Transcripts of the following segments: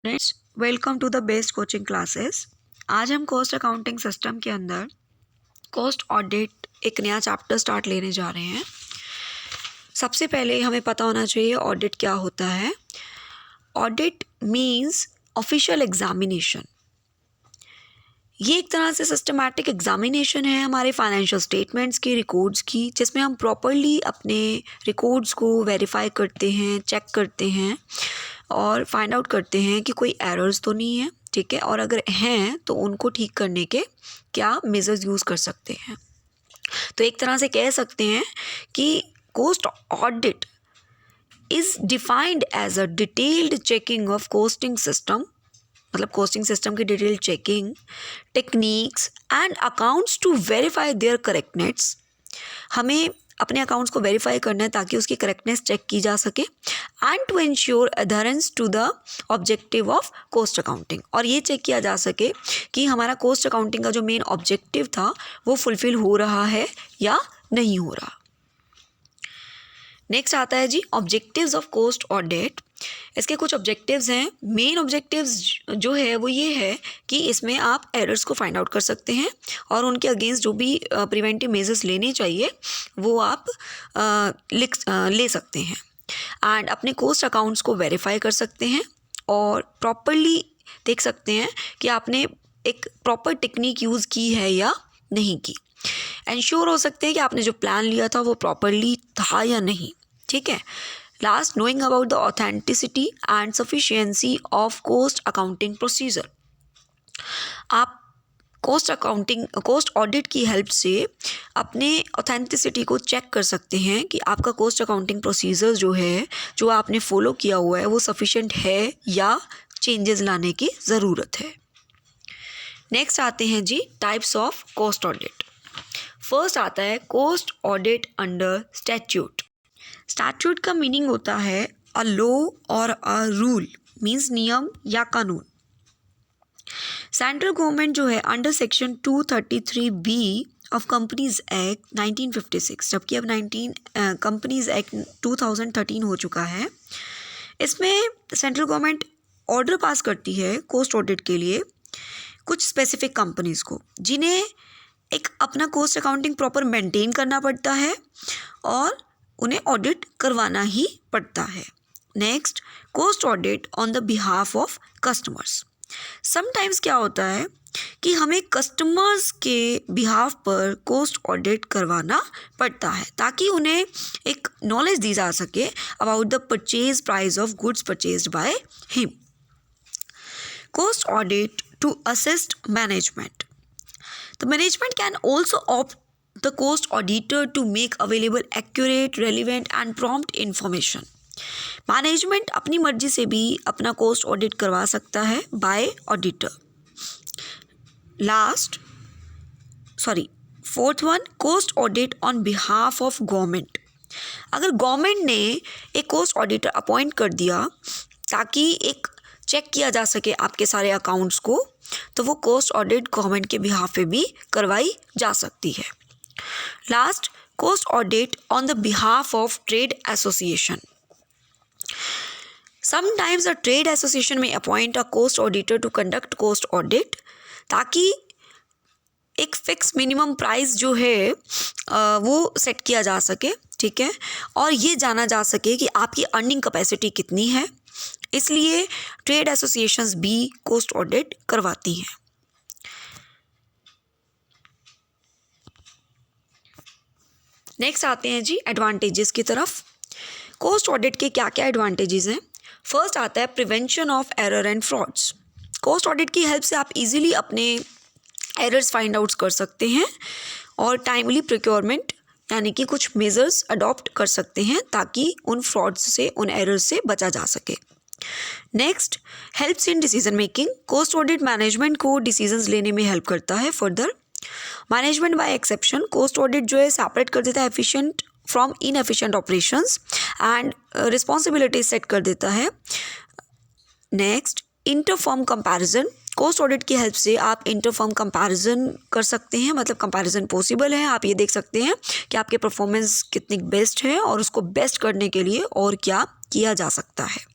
Friends, welcome to the best coaching classes. आज हम cost accounting system के अंदर कॉस्ट ऑडिट एक नया चैप्टर स्टार्ट लेने जा रहे हैं। सबसे पहले हमें पता होना चाहिए ऑडिट क्या होता है। Audit means official examination. ये एक तरह से सिस्टमैटिक एग्जामिनेशन है हमारे फाइनेंशियल स्टेटमेंट्स की, रिकॉर्ड्स की, जिसमें हम प्रॉपरली अपने रिकॉर्ड्स को वेरीफाई करते हैं, चेक करते हैं और फाइंड आउट करते हैं कि कोई एरर्स तो नहीं है, ठीक है, और अगर हैं तो उनको ठीक करने के क्या मेजर्स यूज़ कर सकते हैं। तो एक तरह से कह सकते हैं कि cost audit is defined as a detailed checking of costing system, मतलब कॉस्टिंग सिस्टम की detail checking, techniques and accounts to verify their correctness. हमें अपने अकाउंट्स को वेरीफाई करना है ताकि उसकी करेक्टनेस चेक की जा सके, and to ensure adherence to the objective of cost accounting, और ये चेक किया जा सके कि हमारा कॉस्ट अकाउंटिंग का जो मेन ऑब्जेक्टिव था वो फुलफिल हो रहा है या नहीं हो रहा। नेक्स्ट आता है जी ऑब्जेक्टिव्स ऑफ कॉस्ट ऑडिट। इसके कुछ ऑब्जेक्टिव्स हैं। मेन ऑब्जेक्टिव्स जो है वो ये है कि इसमें आप एरर्स को फाइंड आउट कर सकते हैं और उनके अगेंस्ट जो भी प्रिवेंटिव मेजर्स लेने चाहिए वो आप ले सकते हैं, एंड अपने कॉस्ट अकाउंट्स को वेरीफाई कर सकते हैं और प्रॉपरली देख सकते हैं कि आपने एक प्रॉपर टेक्निक यूज़ की है या नहीं की। इंश्योर हो सकते हैं कि आपने जो प्लान लिया था वो प्रॉपरली था या नहीं, ठीक है। Last, knowing about the authenticity and sufficiency of cost accounting procedure. आप कॉस्ट ऑडिट की हेल्प से अपने ऑथेंटिसिटी को चेक कर सकते हैं कि आपका कॉस्ट अकाउंटिंग प्रोसीजर जो है, जो आपने फॉलो किया हुआ है, वो सफिशिएंट है या चेंजेस लाने की ज़रूरत है। नेक्स्ट आते हैं जी types of cost audit. First आता है cost audit under statute. Statute का मीनिंग होता है अ लॉ और अ रूल, मीन्स नियम या कानून। सेंट्रल गवर्नमेंट जो है under section 233B of companies act 1956, जबकि अब कंपनीज एक्ट 2013 हो चुका है, इसमें सेंट्रल गवर्नमेंट ऑर्डर पास करती है कॉस्ट ऑडिट के लिए कुछ स्पेसिफिक कंपनीज को, जिन्हें एक अपना कॉस्ट अकाउंटिंग प्रॉपर मेंटेन करना पड़ता है और उन्हें ऑडिट करवाना ही पड़ता है। Next, cost audit on the behalf of customers. Sometimes क्या होता है कि हमें कस्टमर्स के बिहाफ पर कॉस्ट ऑडिट करवाना पड़ता है ताकि उन्हें एक नॉलेज दी जा सके about the purchase price of goods purchased by him. Cost audit to assist management. The management can also opt the cost auditor to make available accurate, relevant and prompt information. Management अपनी मर्जी से भी अपना cost audit करवा सकता है bye auditor. Fourth one, cost audit on behalf of government. अगर government ने एक कॉस्ट ऑडिटर अपॉइंट कर दिया ताकि एक चेक किया जा सके आपके सारे अकाउंट्स को, तो वो कॉस्ट ऑडिट गवर्नमेंट के बिहाफ पे भी करवाई जा सकती है। Last, cost audit on the behalf of trade association. Sometimes a trade association में appoint a cost auditor to conduct cost audit ताकि एक फिक्स मिनिमम प्राइस जो है वो सेट किया जा सके, ठीक है, और ये जाना जा सके कि आपकी अर्निंग कैपेसिटी कितनी है। इसलिए ट्रेड एसोसिएशंस भी कॉस्ट ऑडिट करवाती हैं। नेक्स्ट आते हैं जी एडवांटेजेस की तरफ। कॉस्ट ऑडिट के क्या क्या एडवांटेजेस हैं। फर्स्ट आता है prevention of error and frauds. Cost audit की हेल्प से आप इजीली अपने एरर्स फाइंड आउट कर सकते हैं और टाइमली प्रोक्योरमेंट यानी कि कुछ मेजर्स अडॉप्ट कर सकते हैं ताकि उन फ्रॉड्स से, उन एरर्स से बचा जा सके। Next, helps in decision making. Cost audit management को डिसीजंस लेने में हेल्प करता है। Further, management by exception. Cost audit जो है सेपरेट कर देता है efficient from inefficient operations and responsibility set कर देता है। Next, interfirm comparison. Cost audit की हेल्प से आप इंटरफर्म कंपैरिजन कर सकते हैं, मतलब कंपैरिजन पॉसिबल है। आप ये देख सकते हैं कि आपके परफॉर्मेंस कितनी बेस्ट है और उसको बेस्ट करने के लिए और क्या किया जा सकता है।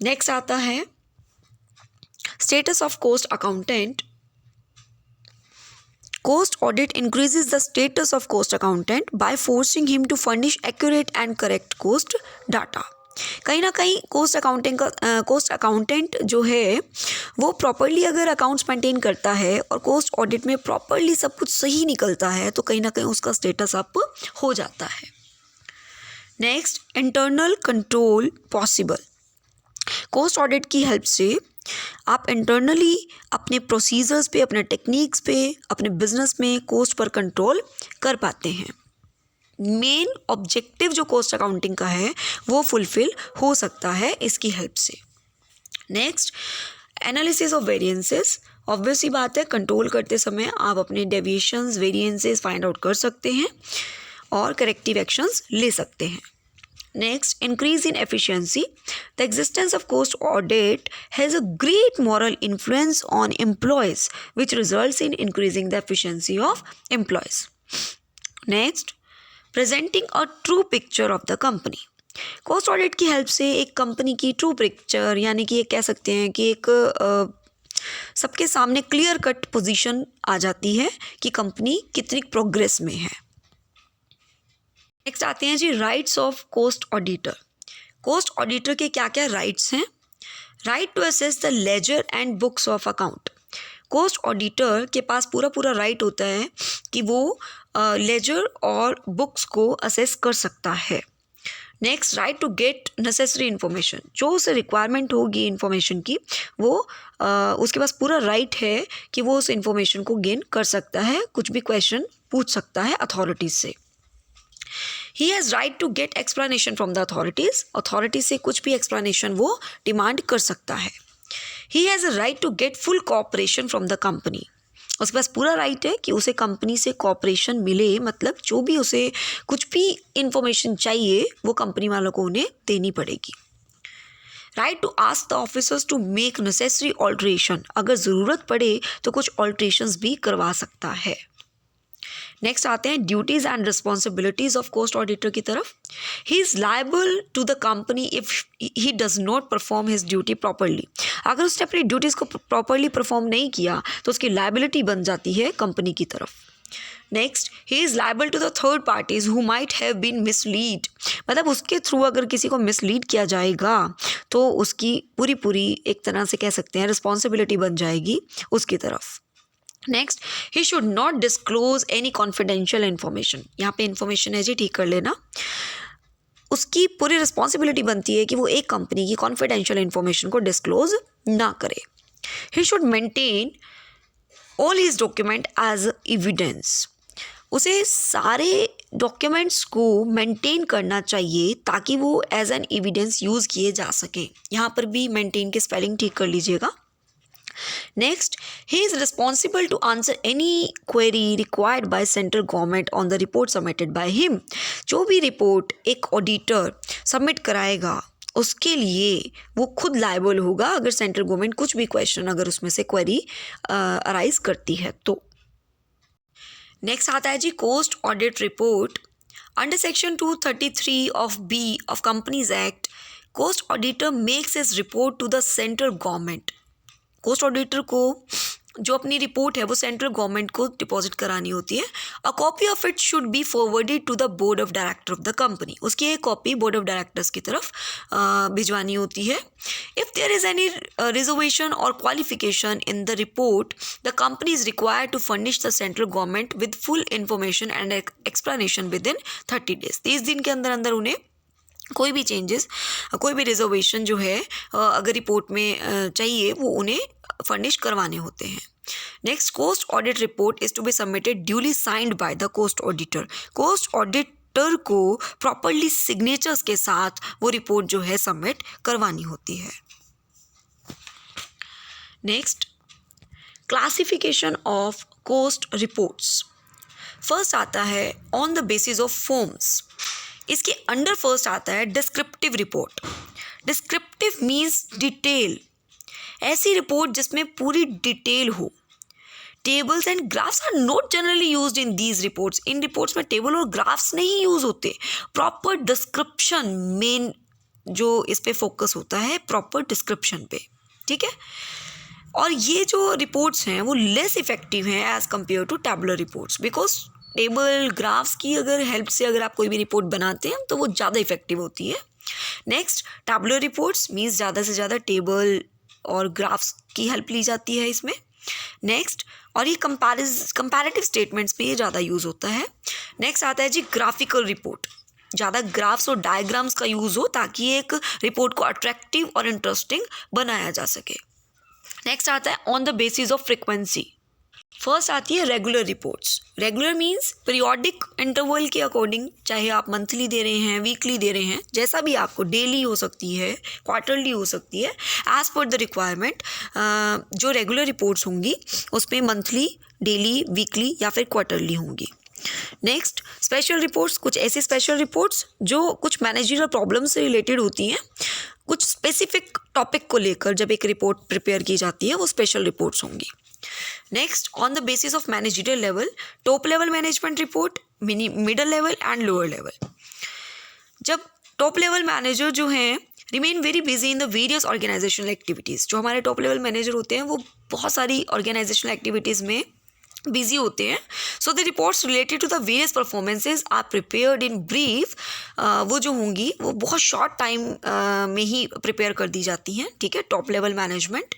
नेक्स्ट आता है status of cost accountant. Cost audit increases the status of cost accountant by forcing him to furnish accurate and correct cost data. कहीं ना कहीं कोस्ट अकाउंटेंट जो है वो प्रॉपरली अगर अकाउंट्स मेंटेन करता है और कोस्ट ऑडिट में प्रॉपरली सब कुछ सही निकलता है तो कहीं ना कहीं उसका स्टेटस अप हो जाता है. Next, internal control possible. Cost audit की हेल्प से आप इंटरनली अपने प्रोसीजर्स पे, अपने टेक्निक्स पे, अपने बिजनेस में कोस्ट पर कंट्रोल कर पाते हैं. मेन ऑब्जेक्टिव जो कोस्ट अकाउंटिंग का है वो फुलफिल हो सकता है इसकी हेल्प से. Next, analysis of variances. Obvious ही बात है, कंट्रोल करते समय आप अपने डेविएशंस, वेरिएंसेस फाइंड आउट कर सकते हैं और करेक्टिव एक्शंस ले सकते हैं. Next, increase in efficiency. The existence of cost audit has a great moral influence on employees, which results in increasing the efficiency of employees. Next, presenting a true picture of the company. Cost audit की help से एक company की true picture, यानी कि ये कह सकते हैं कि एक सबके सामने क्लियर कट पोजीशन आ जाती है कि कंपनी कितनी प्रोग्रेस में है. नेक्स्ट आते हैं जी rights of cost auditor. Cost auditor के क्या क्या राइट्स हैं? Right to assess the ledger and books of account. Cost auditor के पास पूरा राइट होता है कि वो लेजर और बुक्स को असेस कर सकता है. Next, right to get necessary information. जो उसे रिक्वायरमेंट होगी इन्फॉर्मेशन की वो उसके पास पूरा राइट है कि वो उस इन्फॉर्मेशन को गेन कर सकता है, कुछ भी क्वेश्चन पूछ सकता है अथॉरिटीज से. He has right to get explanation from the authorities. Authority से कुछ भी एक्सप्लेनेशन वो डिमांड कर सकता है. He has a right to get full cooperation from the company. उसके पास पूरा राइट है कि उसे कंपनी से कॉपरेशन मिले, मतलब जो भी उसे कुछ भी इंफॉर्मेशन चाहिए वो कंपनी वालों को उन्हें देनी पड़ेगी. Right to ask the officers to make necessary alteration. अगर ज़रूरत पड़े तो कुछ ऑल्ट्रेशंस भी करवा सकता है. नेक्स्ट आते हैं duties and responsibilities of cost auditor की तरफ. He is liable to the company if he does not perform his duty properly. अगर उसने अपनी ड्यूटीज़ को प्रॉपरली परफॉर्म नहीं किया तो उसकी लायबिलिटी बन जाती है कंपनी की तरफ. Next, he is liable to the third parties who might have been mislead. मतलब उसके थ्रू अगर किसी को मिसलीड किया जाएगा तो उसकी पूरी एक तरह से कह सकते हैं रिस्पॉन्सिबिलिटी बन जाएगी उसकी तरफ. Next, he should not disclose any confidential information. यहाँ पे इन्फॉर्मेशन है जी, ठीक कर लेना. उसकी पूरी रिस्पॉन्सिबिलिटी बनती है कि वो एक कंपनी की कॉन्फिडेंशियल इन्फॉर्मेशन को डिस्क्लोज ना करे. He should maintain all his document as evidence. उसे सारे डॉक्यूमेंट्स को मेंटेन करना चाहिए ताकि वो एज एन एविडेंस यूज़ किए जा सके. यहाँ पर भी मेंटेन की स्पेलिंग ठीक कर लीजिएगा. Next, he is responsible to answer any query required by central government on the report submitted by him. जो भी रिपोर्ट एक ऑडिटर सबमिट कराएगा उसके लिए वो खुद लायबल होगा अगर सेंट्रल गवर्नमेंट कुछ भी क्वेश्चन अगर उसमें से क्वेरी अराइज करती है तो. नेक्स्ट आता है जी cost audit report. Under section 233 of B of companies act, cost auditor makes his report to the central government. Cost auditor को जो अपनी रिपोर्ट है वो सेंट्रल गवर्नमेंट को डिपॉजिट करानी होती है. A copy of it should be forwarded to the board of director of the company. उसकी एक कॉपी बोर्ड ऑफ डायरेक्टर्स की तरफ भिजवानी होती है. If there is any reservation or qualification in the report, the company is required to furnish the central government with full information and explanation within 30 days. 30 दिन के अंदर उन्हें कोई भी चेंजेस, कोई भी रिजर्वेशन जो है अगर रिपोर्ट में चाहिए वो उन्हें फर्निश करवाने होते हैं. Next, cost audit report is to be submitted duly signed by the cost auditor. Cost auditor को प्रॉपरली सिग्नेचर्स के साथ वो रिपोर्ट जो है सबमिट करवानी होती है. Next, classification of cost reports. First आता है on the basis of forms. इसके अंडर फर्स्ट आता है descriptive report. Descriptive means detail. ऐसी रिपोर्ट जिसमें पूरी डिटेल हो. Tables and graphs are not generally used in these reports. इन रिपोर्ट्स में टेबल और ग्राफ्स नहीं यूज होते. प्रॉपर डिस्क्रिप्शन मेन जो इस पे फोकस होता है प्रॉपर डिस्क्रिप्शन पे, ठीक है। और ये जो रिपोर्ट्स हैं वो लेस इफेक्टिव हैं as compare to tabular reports, because table graphs की अगर हेल्प से अगर आप कोई भी रिपोर्ट बनाते हैं तो वो ज़्यादा इफेक्टिव होती है। नेक्स्ट, टैबुलर रिपोर्ट्स मीन्स ज़्यादा से ज़्यादा टेबल और ग्राफ्स की हेल्प ली जाती है इसमें। नेक्स्ट, और ये कंपैरेटिव स्टेटमेंट्स पे ये ज़्यादा यूज़ होता है। नेक्स्ट आता है जी ग्राफिकल रिपोर्ट, ज़्यादा ग्राफ्स और डायग्राम्स का यूज़ हो ताकि एक रिपोर्ट को अट्रैक्टिव और इंटरेस्टिंग बनाया जा सके। नेक्स्ट आता है on the basis of frequency. First आती है regular reports. Regular means periodic interval के अकॉर्डिंग, चाहे आप मंथली दे रहे हैं, वीकली दे रहे हैं, जैसा भी आपको, डेली हो सकती है, क्वार्टरली हो सकती है, एज़ पर द रिक्वायरमेंट। जो रेगुलर रिपोर्ट्स होंगी उसमें मंथली, डेली, वीकली या फिर क्वार्टरली होंगी। नेक्स्ट, स्पेशल रिपोर्ट्स, कुछ ऐसी स्पेशल रिपोर्ट्स जो कुछ मैनेजरियल प्रॉब्लम से रिलेटेड होती हैं, कुछ स्पेसिफिक टॉपिक को लेकर जब एक रिपोर्ट प्रिपेयर की जाती है वो स्पेशल रिपोर्ट्स होंगी। Next, on the basis of managerial level, top level management report, middle level and lower level. जब टॉप लेवल मैनेजर जो हैं remain very busy in the various organisational activities, जो हमारे टॉप लेवल मैनेजर होते हैं वो बहुत सारी ऑर्गेनाइजेशनल एक्टिविटीज़ में बिजी होते हैं। So the reports related to the various performances are prepared in brief. वो जो होंगी वो बहुत शॉर्ट टाइम में ही प्रिपेयर कर दी जाती हैं, ठीक है, टॉप लेवल मैनेजमेंट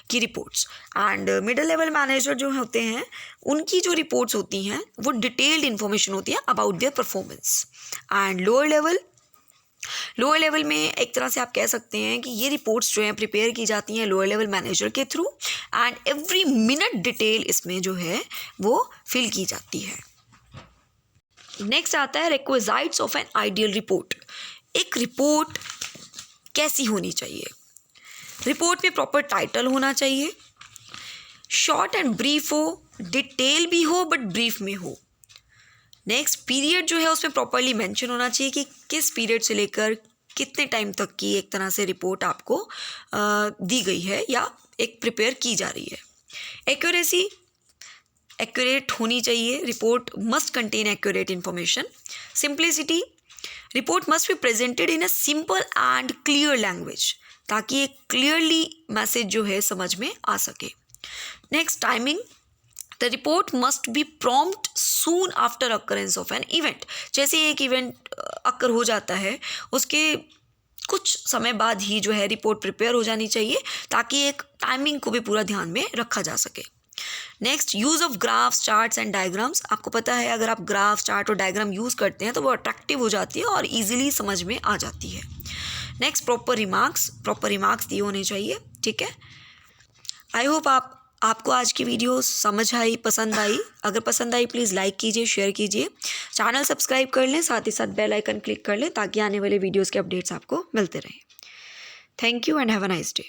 की reports. And middle level manager जो होते हैं उनकी जो रिपोर्ट्स होती हैं वो डिटेल्ड इन्फॉर्मेशन होती है about their performance. And lower level में एक तरह से आप कह सकते हैं कि ये रिपोर्ट्स जो हैं प्रिपेयर की जाती हैं लोअर लेवल मैनेजर के through, and every minute detail इसमें जो है वो फिल की जाती है। नेक्स्ट आता है requisites of an ideal report. एक रिपोर्ट कैसी होनी चाहिए? रिपोर्ट में प्रॉपर टाइटल होना चाहिए, शॉर्ट एंड ब्रीफ हो, डिटेल भी हो बट ब्रीफ में हो। नेक्स्ट, पीरियड जो है उसमें प्रॉपरली मेंशन होना चाहिए कि किस पीरियड से लेकर कितने टाइम तक की एक तरह से रिपोर्ट आपको दी गई है या एक प्रिपेयर की जा रही है। एक्यूरेसी, एक्यूरेट होनी चाहिए, report must contain accurate information. Simplicity, report must be presented in a simple and clear language, ताकि एक क्लियरली मैसेज जो है समझ में आ सके। Next, timing, the report must be prompt soon after occurrence of an event. जैसे एक event occur हो जाता है उसके कुछ समय बाद ही जो है रिपोर्ट प्रिपेयर हो जानी चाहिए, ताकि एक टाइमिंग को भी पूरा ध्यान में रखा जा सके। Next, use of graphs, charts and diagrams. आपको पता है अगर आप ग्राफ, चार्ट और डायग्राम यूज़ करते हैं तो वो अट्रैक्टिव हो जाती है और ईजिली समझ में आ जाती है। नेक्स्ट, प्रॉपर रिमार्क्स दिए होने चाहिए, ठीक है। आई होप आपको आज की वीडियो समझ आई, पसंद आई। अगर पसंद आई प्लीज़ लाइक कीजिए, शेयर कीजिए, चैनल सब्सक्राइब कर लें, साथ ही साथ बेल आइकन क्लिक कर लें ताकि आने वाले वीडियोज़ के अपडेट्स आपको मिलते रहें। Thank you and have a nice day.